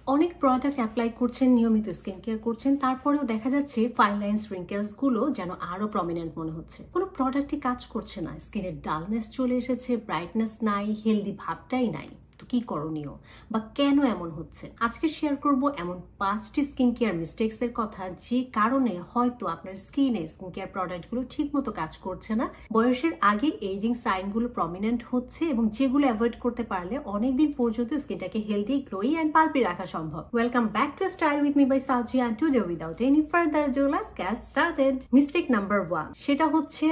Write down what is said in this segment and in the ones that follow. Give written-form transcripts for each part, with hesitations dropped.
অনেক product apply করছেন, নিয়মিত স্কিন কেয়ার করছেন, তারপরেও দেখা যাচ্ছে ফাইন লাইন্স রিঙ্কেলস গুলো যেন আরো প্রমিনেন্ট মনে হচ্ছে। কোনো প্রোডাক্টই কাজ করছে না, স্কিনের ডালনেস চলে এসেছে, ব্রাইটনেস নাই, হেলদি ভাবটাই নাই। তো কি করণীয় বা কেন এমন হচ্ছে? আজকে শেয়ার করব এমন 5টি স্কিন কেয়ার মিস্টেক্স এর কথা, যে কারণে হয়তো আপনার স্কিনে স্কিন কেয়ার প্রোডাক্ট গুলো ঠিক মতো কাজ করছে না, বয়সের আগে এজিং সাইন গুলো প্রমিনেন্ট হচ্ছে, এবং যেগুলো অ্যাভয়েড করতে পারলে অনেকদিন পর্যন্ত স্কিনটাকে হেলদি, গ্লোই এন্ড পালপি রাখা সম্ভব। Welcome back to style with me by সাউজি, and today without any further ado let's get started। Mistake number 1, সেটা হচ্ছে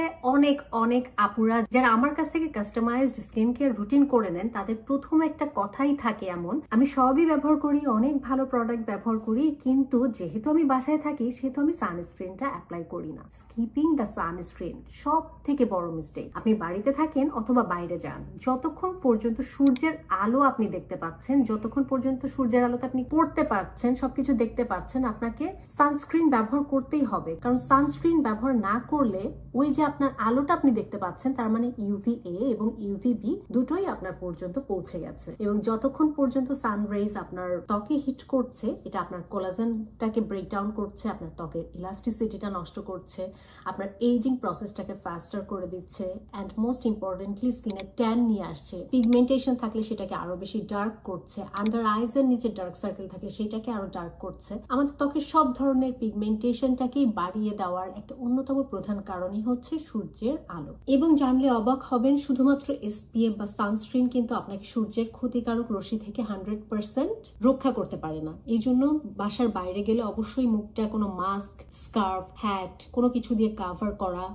অনেক আপুরা যারা আমার কাছ থেকে কাস্টমাইজড স্কিন কেয়ার রুটিন করে নেন, তাদের প্রথম একটা কথাই থাকে এমন, আমি সবই ব্যবহার করি, অনেক ভালো প্রোডাক্ট ব্যবহার করি, কিন্তু যেহেতু আমি বাসায় থাকি সেহেতু আমি সানস্ক্রিনটা অ্যাপ্লাই করি না। স্কিপিং দ্য সানস্ক্রিন সব থেকে বড় মিস্টেক। আপনি বাড়িতে থাকেন অথবা বাইরে যান, যতক্ষণ পর্যন্ত সূর্যের আলো আপনি দেখতে পাচ্ছেন, যতক্ষণ পর্যন্ত সূর্যের আলোতে আপনি পড়তে পারছেন, সবকিছু দেখতে পাচ্ছেন, আপনাকে সানস্ক্রিন ব্যবহার করতেই হবে। কারণ সানস্ক্রিন ব্যবহার না করলে ওই যে আপনার আলোটা আপনি দেখতে পাচ্ছেন, তার মানে UVA এবং UVB দুটোই আপনার পর্যন্ত পৌঁছে গেছে। এবং যতক্ষণ পর্যন্ত সানরাইজ আপনার ত্বকে হিট করছে, এটা আপনার কোলাজেনটাকে ব্রেক ডাউন করছে, আপনার ত্বকের ইলাস্টিসিটিটা নষ্ট করছে, আপনার এজিং প্রসেসটাকে ফাস্টার করে দিচ্ছে, অ্যান্ড মোস্ট ইম্পর্টেন্টলি স্কিনে ট্যান নিয়ে আসছে। পিগমেন্টেশন থাকলে সেটাকে আরো বেশি ডার্ক করছে, আন্ডার আইজ এর নিচে ডার্ক সার্কেল থাকলে সেটাকে আরো ডার্ক করছে। আমাদের ত্বকের সব ধরনের পিগমেন্টেশনটাকেই বাড়িয়ে দেওয়ার একটা অন্যতম প্রধান কারণই হচ্ছে সূর্যের আলো। এবং জানলে অবাক হবেন, শুধুমাত্র SPF বা সানস্ক্রিন কিন্তু আপনাকে সূর্যের ক্ষতিকারক রশ্মি থেকে 100% রক্ষা করতে পারে না। এই জন্য বাসার বাইরে গেলে অবশ্যই মুখটা কোনো মাস্ক, স্কার্ফ, হ্যাট কোনো কিছু দিয়ে কাভার করা,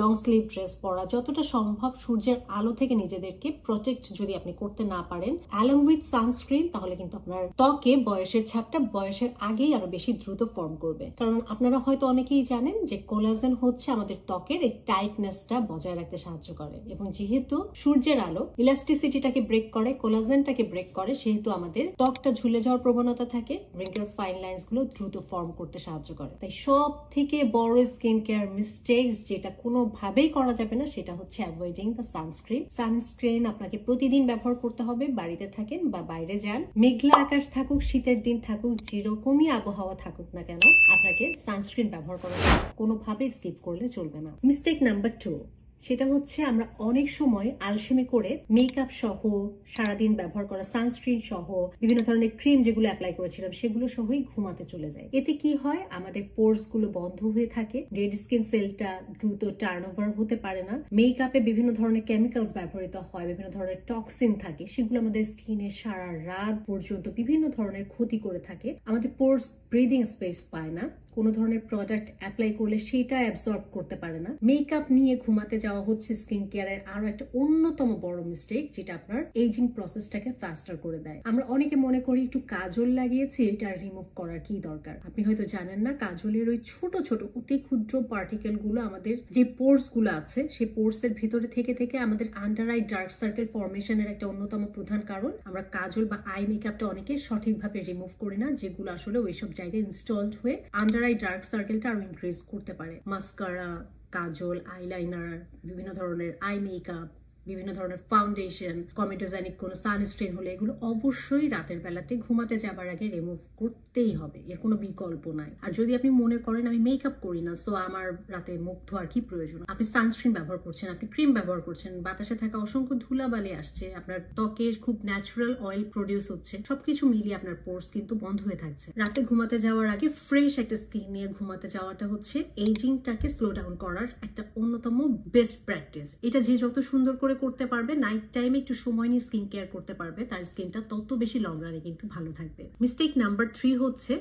লং স্লিভ ড্রেস পরা, যতটা সম্ভব সূর্যের আলো থেকে নিজেদেরকে প্রোটেক্ট যদি আপনি করতে না পারেন অ্যালং উইথ সানস্ক্রিন, তাহলে কিন্তু আপনার ত্বকে বয়সের ছাপটা বয়সের আগেই আরো বেশি দ্রুত ফর্ম করবে। কারণ আপনারা হয়তো অনেকেই জানেন যে কোলাজেন হচ্ছে আমাদের ত্বকের এই টাইটনেসটা বজায় রাখতে সাহায্য করে, এবং যেহেতু সূর্যের আলো ইলাস্টিসিটিটাকে ব্রেক করে, কোলাজেনটাকে ব্রেক করে, সেহেতু আমাদের ত্বকটা ঝুলে যাওয়ার প্রবণতা থাকে, রিঙ্কেলস, ফাইন লাইন্স গুলো দ্রুত ফর্ম করতে সাহায্য করে। তাই সব থেকে বড় স্কিন কেয়ার মিস্টেকস যেটা কোনোভাবেই করা যাবে না, সেটা হচ্ছে অ্যাভয়েডিং দ্য সানস্ক্রিন। সানস্ক্রিন আপনাকে প্রতিদিন ব্যবহার করতে হবে, বাড়িতে থাকেন বা বাইরে যান, মেঘলা আকাশ থাকুক, শীতের দিন থাকুক, যেরকমই আবহাওয়া থাকুক না কেন, আপনাকে সানস্ক্রিন ব্যবহার করা কোনোভাবেই স্কিপ করলে চলবে না। মিস্টেক নাম্বার 2, সেটা হচ্ছে আমরা অনেক সময় আলসেমি করে মেকআপ সহ, সারাদিন ব্যবহার করা সানস্ক্রিন সহ, বিভিন্ন ধরনের ক্রিম যেগুলো অ্যাপ্লাই করেছিলাম সেগুলো সহই ঘুমাতে চলে যায়। এতে কি হয়, আমাদের পোর্স গুলো বন্ধ হয়ে থাকে, ডেড স্কিন সেলটা দ্রুত টার্ন ওভার হতে পারে না, মেকআপে বিভিন্ন ধরনের কেমিক্যালস ব্যবহৃত হয়, বিভিন্ন ধরনের টক্সিন থাকে, সেগুলো আমাদের স্কিনে সারা রাত পর্যন্ত বিভিন্ন ধরনের ক্ষতি করে থাকে। আমাদের পোর্স ব্রিদিং স্পেস পায় না, কোনো ধরনের প্রোডাক্ট অ্যাপ্লাই করলে সেটা অ্যাবজর্ব করতে পারে না। মেকআপ নিয়ে ঘুমাতে যাওয়া হচ্ছে স্কিন কেয়ারের আরো একটা অন্যতম বড় মিস্টেক, যেটা আপনার এজিং প্রসেসটাকে ফাস্টার করে দেয়। আমরা অনেকে মনে করি একটু কাজল লাগিয়েছি, এটা রিমুভ করার কি দরকার। আপনি হয়তো জানেন না, কাজলের ওই ছোট ছোট অতি ক্ষুদ্র পার্টিকেল গুলো আমাদের যে পোর্স গুলো আছে, সেই পোর্স এর ভিতরে থেকে থেকে আমাদের আন্ডার আই ডার্ক সার্কেল ফর্মেশনের একটা অন্যতম প্রধান কারণ। আমরা কাজল বা আই মেকআপটা অনেকে সঠিকভাবে রিমুভ করি না, যেগুলো আসলে ওইসব জায়গায় ইনস্টলড হয়ে আন্ডার আই ডার্ক সার্কেলটা আরো ইনক্রিজ করতে পারে। মাস্কারা, কাজল, আইলাইনার, বিভিন্ন ধরনের আই মেকআপ, বিভিন্ন ধরনের ফাউন্ডেশন, কমেটোজেনিক কোনো সানস্ক্রিন হলে এগুলো অবশ্যই রাতের বেলাতে ঘুমাতে যাবার আগে রিমুভ করতেই হবে, এর কোনো বিকল্প নাই। আর যদি আপনি মনে করেন আমি মেকআপ করি না, সো আমার রাতে মুখ ধোয়ার কি প্রয়োজন, আপনি সানস্ক্রিন ব্যবহার করছেন, আপনি ক্রিম ব্যবহার করছেন, বাতাসে থাকা অসংখ্য ধুলাবালি আসছে, আপনার ত্বকে খুব ন্যাচারাল অয়েল প্রডিউস হচ্ছে, সবকিছু মিলিয়ে আপনার পোর্স কিন্তু বন্ধ হয়ে থাকছে। রাতে ঘুমাতে যাওয়ার আগে ফ্রেশ একটা স্কিন নিয়ে ঘুমাতে যাওয়াটা হচ্ছে এজিংটাকে স্লো ডাউন করার একটা অন্যতম বেস্ট প্র্যাকটিস। এটা যে যত সুন্দর করে করতে পারবে, নাইট টাইমে একটু সময় নিয়ে স্কিন কেয়ার করতে পারবে, তার স্কিনটা তত বেশি লং রানে কিন্তু ভালো থাকবে। মিস্টেক নাম্বার 3 হচ্ছে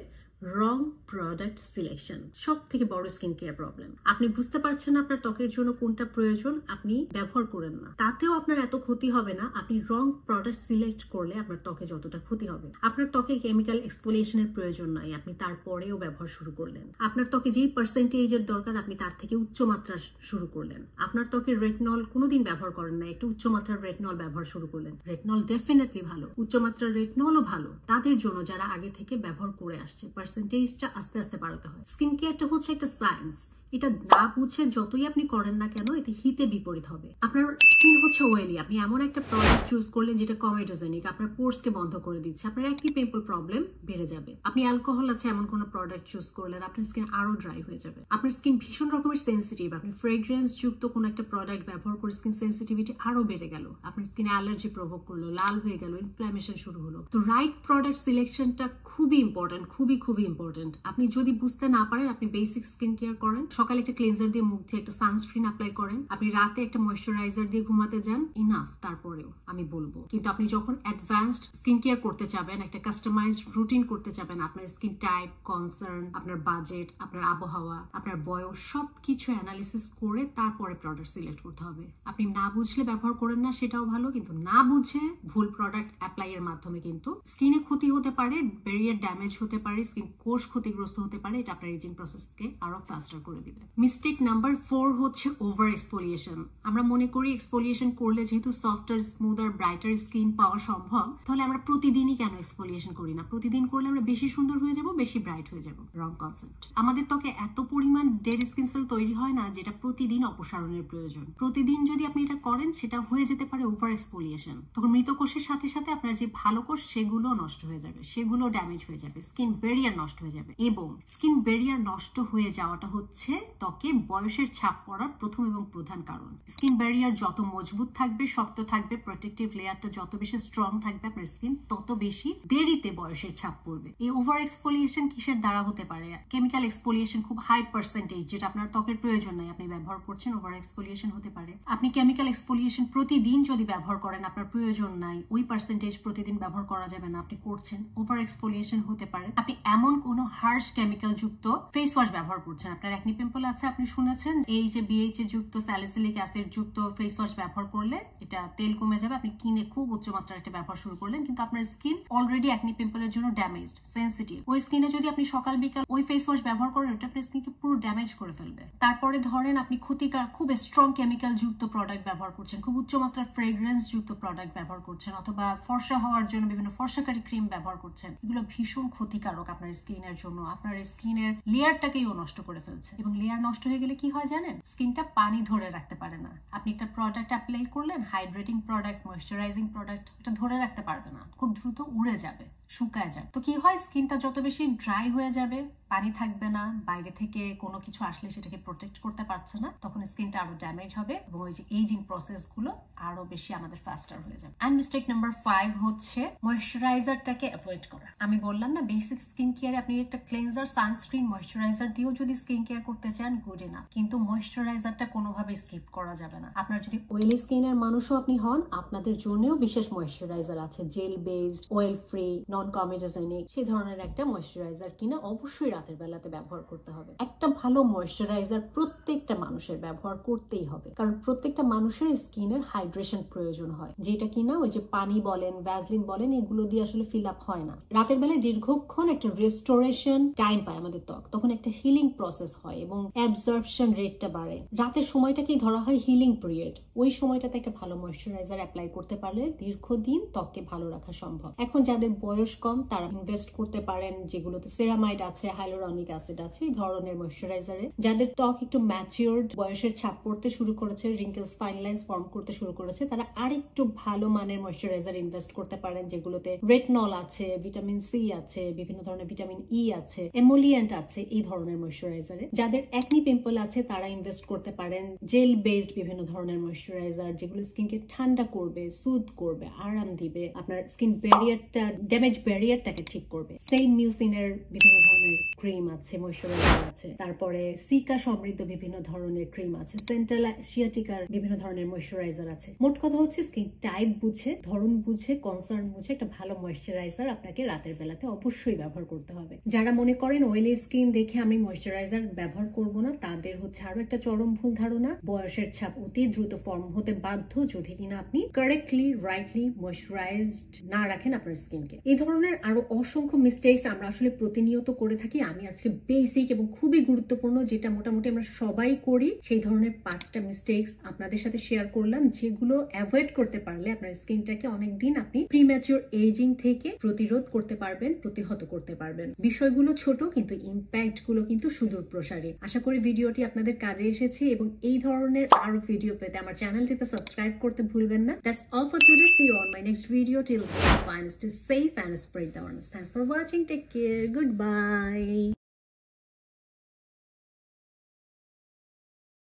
রং প্রোডাক্ট সিলেকশন। সব থেকে বড় স্কিন কেয়ার প্রবলেম। আপনি বুঝতে পারছেন না আপনার ত্বকের জন্য কোনটা প্রয়োজন, আপনি ব্যবহার করেন না, তাতেও আপনার এত ক্ষতি হবে না। আপনি রং প্রোডাক্ট সিলেক্ট করলে আপনার ত্বকে যতটা ক্ষতি হবে। আপনার ত্বকে কেমিক্যাল এক্সফোলিয়েশনের প্রয়োজন নাই, আপনি তারপরেও ব্যবহার শুরু করলেন। আপনার ত্বকে যেই পার্সেন্টেজের দরকার আপনি তার থেকে উচ্চমাত্রা শুরু করলেন। আপনার ত্বকে রেটনল কোনোদিন ব্যবহার করেন না, একটু উচ্চমাত্রার রেটনল ব্যবহার শুরু করলেন। রেটনল ডেফিনেটলি ভালো, উচ্চমাত্রার রেটনলও ভালো তাদের জন্য যারা আগে থেকে ব্যবহার করে আসছে। পার্সেন্টেজটা আস্তে আস্তে বাড়াতে হয়। স্কিন কেয়ারটা হচ্ছে একটা সায়েন্স, এটা না বুঝে যতই আপনি করেন না কেন এতে হিতে বিপরীত হবে। আপনার স্কিন হচ্ছে ওয়েলি, আপনি এমন একটা প্রোডাক্ট চুজ করলেন যেটা কমেডোজেনিক, আপনার পোর্সকে বন্ধ করে দিচ্ছে, আপনার একনি পিম্পল প্রবলেম বেড়ে যাবে। আপনি অ্যালকোহল আছে এমন কোনো প্রোডাক্ট চুজ করলেন, আপনার স্কিন আরো ড্রাই হয়ে যাবে। আপনার স্কিন ভীষণ রকমের সেন্সিটিভ, আপনি ফ্রেগ্রেন্স যুক্ত কোনো একটা প্রোডাক্ট ব্যবহার করে স্কিন সেন্সিটিভিটি আরো বেড়ে গেল, আপনার স্কিনে অ্যালার্জি প্রভোগ করলো, লাল হয়ে গেল, ইনফ্ল্যামেশন শুরু হলো। তো রাইট প্রোডাক্ট সিলেকশনটা খুবই ইম্পর্টেন্ট, খুবই ইম্পর্টেন্ট। আপনি যদি বুঝতে না পারেন, আপনি বেসিক স্কিন কেয়ার করেন, সকালে একটা ক্লিনজার দিয়ে মুখ দিয়ে একটা সানস্ক্রিন অ্যাপ্লাই করেন, আপনি রাতে একটা ময়েশ্চারাইজার দিয়ে ঘুমাতে যান, ইনাফ। তারপরেও আমি বলবো, কিন্তু আপনি যখন অ্যাডভান্সড স্কিন কেয়ার করতে চাবেন, একটা কাস্টমাইজড রুটিন করতে চাবেন, আপনার স্কিন টাইপ, কনসার্ন, আপনার বাজেট, আপনার আবহাওয়া, আপনার বয়স, সবকিছু অ্যানালিসিস করে তারপরে প্রোডাক্ট সিলেক্ট করতে হবে। আপনি না বুঝলে ব্যবহার করেন না, সেটাও ভালো, কিন্তু না বুঝে ভুল প্রোডাক্ট অ্যাপ্লাই এর মাধ্যমে কিন্তু স্কিনে ক্ষতি হতে পারে, ব্যারিয়ার ড্যামেজ হতে পারে, স্কিন কোষ ক্ষতিগ্রস্ত হতে পারে, এটা আপনার এজিং প্রসেসকে আরো ফাস্টার করে দিবে। মিস্টেক নাম্বার 4 হচ্ছে ওভার এক্সফোলিয়েশন। আমরা মনে করি এক্সফোলিয়েশন করলে যেহেতু সফটার, স্মুদার, ব্রাইটার স্কিন পাওয়া সম্ভব, তাহলে আমরা প্রতিদিনই কেন এক্সফোলিয়েশন করি না? প্রতিদিন করলে আমরা বেশি সুন্দর হয়ে যাব, বেশি ব্রাইট হয়ে যাব। Wrong concept. আমাদের ত্বকে এত পরিমাণ ডেড স্কিন সেল তৈরি হয় না যেটা প্রতিদিন অপসারণের প্রয়োজন। প্রতিদিন যদি আপনি এটা করেন, সেটা হয়ে যেতে পারে ওভার এক্সফোলিয়েশন। তখন মৃত কোষের সাথে সাথে আপনার যে ভালো কোষ, সেগুলো নষ্ট হয়ে যাবে, সেগুলো ড্যামেজ হয়ে যাবে, স্কিন ব্যারিয়ার নষ্ট হয়ে যাবে। এবং স্কিন ব্যারিয়ার নষ্ট হয়ে যাওয়াটা হচ্ছে ত্বকে বয়সের ছাপ পড়ার প্রথম এবং প্রধান কারণ। স্কিন ব্যারিয়ার যত মজবুত থাকবে, শক্ত থাকবে, প্রোটেক্টিভ লেয়ারটা যত বেশি স্ট্রং থাকবে আপনার স্কিন, তত বেশি দেরিতে বয়সের ছাপ পড়বে। এই ওভার এক্সফোলিয়েশন কিসের দ্বারা হতে পারে? কেমিক্যাল এক্সফোলিয়েশন, খুব হাই পার্সেন্টেজ, যেটা আপনার ত্বকের প্রয়োজন নাই, আপনি ব্যবহার করছেন, ওভার এক্সফোলিয়েশন হতে পারে। আপনি কেমিক্যাল এক্সফোলিয়েশন প্রতিদিন যদি ব্যবহার করেন, আপনার প্রয়োজন নাই, ওই পার্সেন্টেজ প্রতিদিন ব্যবহার করা যাবে না, আপনি করছেন, ওভার এক্সফোলিয়েশন হতে পারে। আপনি এমন কোনো হার্শ কেমিক্যাল যুক্ত ফেস ওয়াশ ব্যবহার করছেন, আপনার একনি পিম্পল আছে, আপনি শুনেছেন এই যে BHA যুক্ত, স্যালিসিলিক অ্যাসিড যুক্ত ফেস ওয়াশ ব্যবহার করলে এটা তেল কমে যাবে, আপনি কিনে খুব উচ্চমাত্রার একটা ব্যবহার শুরু করলেন, কিন্তু আপনার স্কিন অলরেডি একনি পিম্পলের জন্য ড্যামেজড, সেন্সিটিভ। ওই স্কিনে যদি আপনি সকাল বিকাল ওই ফেস ওয়াশ ব্যবহার করেন, ওটা আপনার স্কিনকে পুরো ড্যামেজ করে ফেলবে। তারপরে ধরেন আপনি ক্ষতিকর, খুব স্ট্রং কেমিক্যাল যুক্ত প্রোডাক্ট ব্যবহার করছেন, খুব উচ্চমাত্রার ফ্রেগ্রেন্স যুক্ত প্রোডাক্ট ব্যবহার করছেন, অথবা ফর্সা হওয়ার জন্য বিভিন্ন ফর্সাকারী ক্রিম ব্যবহার করছেন। এগুলো ভীষণ ক্ষতিকারক আপনার স্কিনের জন্য, আপনার স্কিনের লেয়ারটাকেও নষ্ট করে ফেলছে। এবং লেয়ার নষ্ট হয়ে গেলে কি হয় জানেন? স্কিনটা পানি ধরে রাখতে পারে না। আপনি একটা প্রোডাক্ট অ্যাপ্লাই করলেন, হাইড্রেটিং প্রোডাক্ট, ময়েশ্চারাইজিং প্রোডাক্ট, এটা ধরে রাখতে পারবে না, খুব দ্রুত উড়ে যাবে, শুকায় যাবে। তো কি হয়? স্কিনটা যত বেশি ড্রাই হয়ে যাবে, পানি থাকবে না, বাইরে থেকে কোনো কিছু আসলে সেটাকে প্রোটেক্ট করতে পারছে না, তখন স্কিনটা আরো ড্যামেজ হবে এবং ওই যে এইজিং প্রসেস গুলো আরো বেশি আমাদের ফাস্টার হয়ে যাবে। এন্ড মিস্টেক নাম্বার 5 হচ্ছে ময়েশ্চারাইজারটাকে অ্যাভয়েড করা। আমি বললাম না, বেসিক স্কিন কেয়ারে আপনি একটা ক্লেনজার, সানস্ক্রিন, ময়েশ্চারাইজার দিয়েও যদি স্কিন কেয়ার করতে চান, গুড এনাফ, কিন্তু ময়েশ্চারাইজারটা কোনোভাবে স্কিপ করা যাবে না। আপনার যদি অয়েলি স্কিনের মানুষও আপনি হন, আপনাদের জন্যও বিশেষ ময়েশ্চারাইজার আছে, jail based, oil free, non comedogenic, সেই ধরনের একটা ময়েশ্চারাইজার কিনা অবশ্যই রাতের বেলাতে ব্যবহার করতে হবে। একটা ভালো ময়েশ্চারাইজার প্রত্যেকটা মানুষের ব্যবহার করতেই হবে, কারণ প্রত্যেকটা মানুষের স্কিনের হাইড্রেশন প্রয়োজন হয়, যেটা কিনা ওই যে পানি বলেন, ভ্যাসলিন বলেন, এগুলো দিয়ে আসলে ফিল আপ হয় না। রাতের বেলায় দীর্ঘক্ষণ একটা রেস্টোরেশন টাইম পায় আমাদের ত্বক, তখন একটা হিলিং প্রসেস হয় এবং অ্যাবজর্পশন রেটটা বাড়ে। রাতের সময়টাকেই ধরা হয় হিলিং পিরিয়ড। ওই সময়টাতে একটা ভালো ময়েশ্চারাইজার অ্যাপ্লাই করতে পারলে দীর্ঘদিন ত্বককে ভালো রাখা সম্ভব। এখন যাদের বয়স কম, তারা ইনভেস্ট করতে পারেন যেগুলোতে সেরামাইড আছে, হাইলোরনিক অ্যাসিড আছে, এই ধরনের ময়েশ্চারাইজারে। যাদের ত্বক একটু ম্যাচিওরড, বয়সের ছাপ পড়তে শুরু করেছে, রিঙ্কেলস, ফাইন লাইনস ফর্ম করতে শুরু করেছে, তারা আরেকটু ভালো মানের ময়েশ্চারাইজার ইনভেস্ট করতে পারেন, যেগুলোতে রেটনল আছে, ভিটামিন সি আছে, বিভিন্ন ধরনের ভিটামিন ই আছে, এমোলিয়েন্ট আছে, এই ধরনের ময়েশ্চারাইজারে। যাদের একনি পিম্পল আছে, তারা ইনভেস্ট করতে পারেন জেল বেসড বিভিন্ন ধরনের ময়েশ্চারাইজার, যেগুলো স্কিনকে ঠান্ডা করবে, সুদ করবে, আরাম দিবে, আপনার স্কিন ব্যারিয়ারটা, ড্যামেজ ব্যারিয়ারটাকে ঠিক করবে। সেম মিউসিনের বিভিন্ন ধরনের ক্রিম আছে, ময়েশ্চারাইজার আছে, তারপরে সিকা সমৃদ্ধ বিভিন্ন ধরনের ক্রিম আছে, সেন্ট্রাল এশিয়াটিকার বিভিন্ন ধরনের ময়েশ্চারাইজার আছে। মোট কথা হচ্ছে স্কিন টাইপ বুঝে, ধরন বুঝে, কনসার্ন বুঝে একটা ভালো ময়েশ্চারাইজার আপনাকে রাতের বেলাতে অবশ্যই ব্যবহার করতে হবে। যারা মনে করেন অয়েলি স্কিন দেখে আমি ময়েশ্চারাইজার ব্যবহার করব না, তাদের হচ্ছে আরো একটা চরম ভুল ধারণা। বয়সের ছাপ অতি দ্রুত ফর্ম হতে বাধ্য যদি কিনা আপনি কারেক্টলি, রাইটলি ময়েশ্চারাইজড না রাখেন আপনার স্কিনকে। এই ধরনের আরো অসংখ্য মিস্টেকস আমরা আসলে প্রতিনিয়ত করে থাকি। আমি আজকে বেসিক এবং খুবই গুরুত্বপূর্ণ, যেটা মোটামুটি আমরা সবাই করি, সেই ধরনের 5টা মিস্টেকস আপনাদের সাথে শেয়ার করলাম, যেগুলো অ্যাভয়েড করতে পারলে আপনার স্কিনটাকে অনেকদিন আপনি প্রিম্যাচিওর এজিং থেকে প্রতিরোধ করতে পারবেন, প্রতিহত করতে পারবেন। বিষয়গুলো ছোট কিন্তু ইম্প্যাক্ট গুলো কিন্তু সুদূর প্রসারী। আশা করি ভিডিওটি আপনাদের কাজে এসেছে এবং এই ধরনের আরো ভিডিও পেতে আমার চ্যানেলটিতে সাবস্ক্রাইব করতে ভুলবেন না। That's all for today. See you on my next video. Till then, stay safe and spread the awareness. Thanks for watching. Take care. Goodbye.